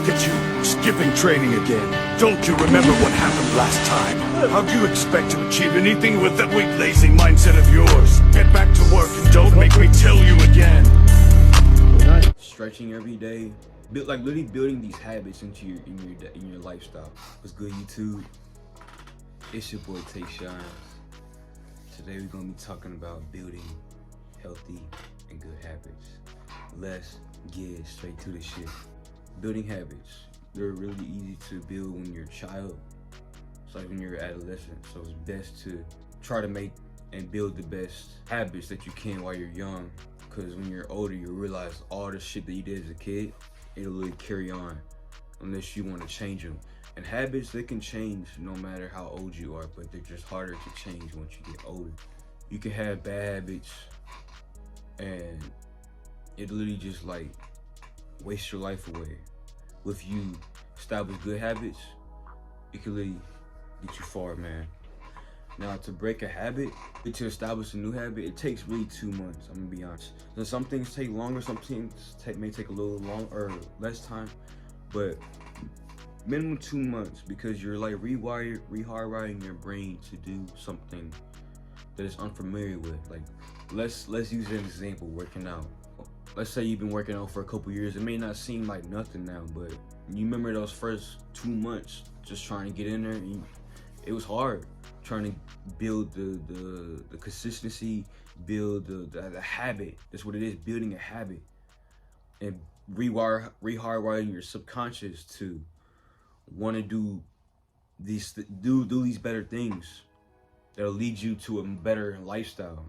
at you, skipping training again. Don't you remember what happened last time? How do you expect to achieve anything with that weak, lazy mindset of yours? Get back to work and don't make me tell you again. Stretching every day, like literally building these habits into your lifestyle. What's good, YouTube? It's your boy Tay Shines. Today we're gonna be talking about building healthy and good habits. Let's get straight to the shit. Building habits, they're really easy to build when you're a child. It's like when you're an adolescent. So it's best to try to make and build the best habits that you can while you're young. Because when you're older, you realize all the shit that you did as a kid, it'll really carry on unless you want to change them. And habits, they can change no matter how old you are, but they're just harder to change once you get older. You can have bad habits and it literally just like waste your life away. If you establish good habits, it can really get you far, man. Now, to break a habit, to establish a new habit, it takes really 2 months, I'm gonna be honest. So some things take longer, some things may take a little longer or less time, but minimum 2 months, because you're like rewiring your brain to do something that is unfamiliar with. Like, let's use an example, working out. Let's say you've been working out for a couple years. It may not seem like nothing now, but you remember those first 2 months just trying to get in there, and it was hard. Trying to build the consistency, build the habit. That's what it is, building a habit. And rehardwiring your subconscious to want to do these better things that'll lead you to a better lifestyle.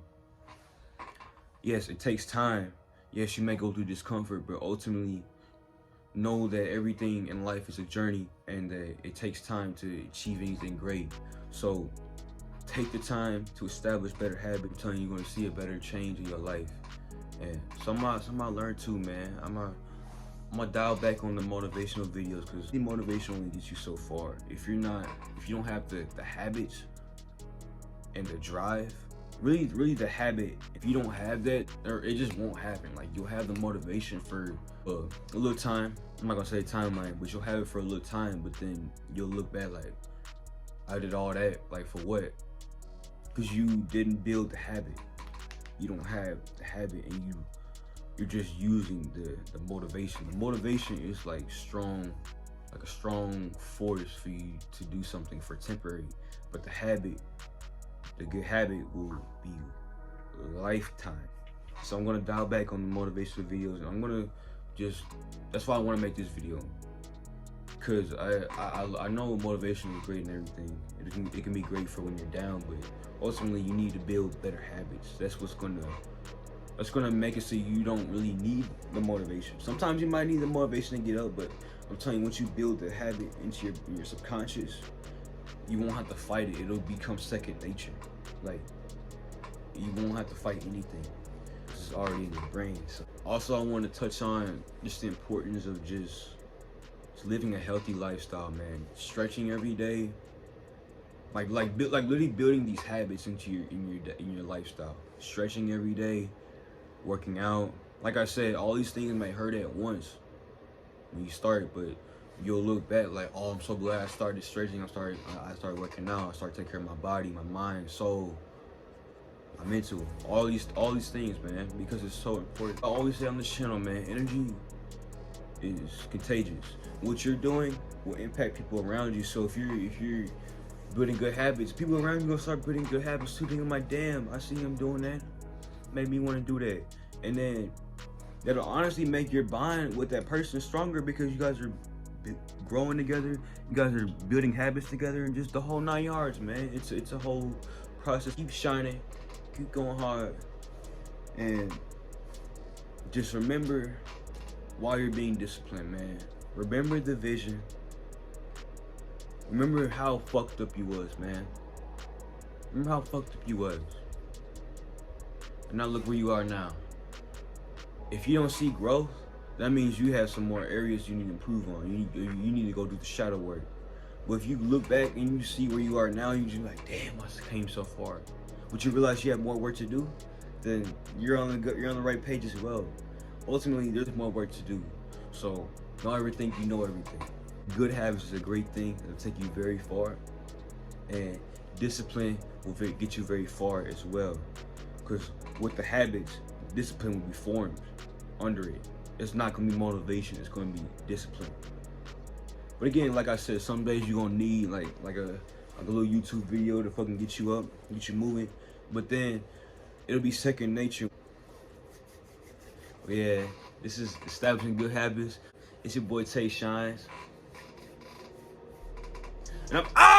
Yes, it takes time. Yes, you may go through discomfort, but ultimately know that everything in life is a journey and that it takes time to achieve anything great. So take the time to establish better habits. I'm telling you, you're gonna see a better change in your life. And something I learned too, man. I'm gonna dial back on the motivational videos, because the motivation only gets you so far. If you don't have the habits and the drive, really the habit, if you don't have that, or it just won't happen. Like, you'll have the motivation for a little time. I'm not gonna say timeline, but you'll have it for a little time, but then you'll look back like, I did all that, like, for what? Because you didn't build the habit. You don't have the habit, and you're just using the motivation. The motivation is like a strong force for you to do something for temporary, but the good habit will be a lifetime. So I'm gonna dial back on the motivational videos, and I'm gonna that's why I want to make this video, because I know motivation is great and everything. It can be great for when you're down, but ultimately you need to build better habits. That's gonna make it so you don't really need the motivation. Sometimes you might need the motivation to get up, but I'm telling you, once you build the habit into your subconscious, you won't have to fight it. It'll become second nature. Like, you won't have to fight anything. It's already in your brain. So, also, I want to touch on just the importance of just living a healthy lifestyle, man. Stretching every day, like literally building these habits into your lifestyle. Stretching every day, working out. Like I said, all these things may hurt at once when you start, but you'll look back like, oh, I'm so glad I started stretching. I started working out. I started taking care of my body, my mind, soul, my mental. All these things, man, because it's so important. I always say on this channel, man, energy is contagious. What you're doing will impact people around you. So if you're building good habits, people around you gonna start building good habits too. Thinking like, damn, I see him doing that, made me want to do that. And then that'll honestly make your bond with that person stronger, because you guys are growing together, you guys are building habits together, and just the whole 9 yards, man. It's a whole process. Keep shining, keep going hard, and just remember, while you're being disciplined, man, remember the vision. Remember how fucked up you was, man. Remember how fucked up you was. And now look where you are now. If you don't see growth, that means you have some more areas you need to improve on. You need to go do the shadow work. But if you look back and you see where you are now, you just like, damn, I came so far. But you realize you have more work to do, then you're on the right page as well. Ultimately, there's more work to do. So Don't ever think you know everything. Good habits is a great thing. It'll take you very far. And discipline will get you very far as well. Because with the habits, discipline will be formed under it. It's not going to be motivation. It's going to be discipline. But again, like I said, some days you're going to need like a little YouTube video to fucking get you up, get you moving. But then it'll be second nature. But yeah, this is establishing good habits. It's your boy Tay Shines. And I'm out!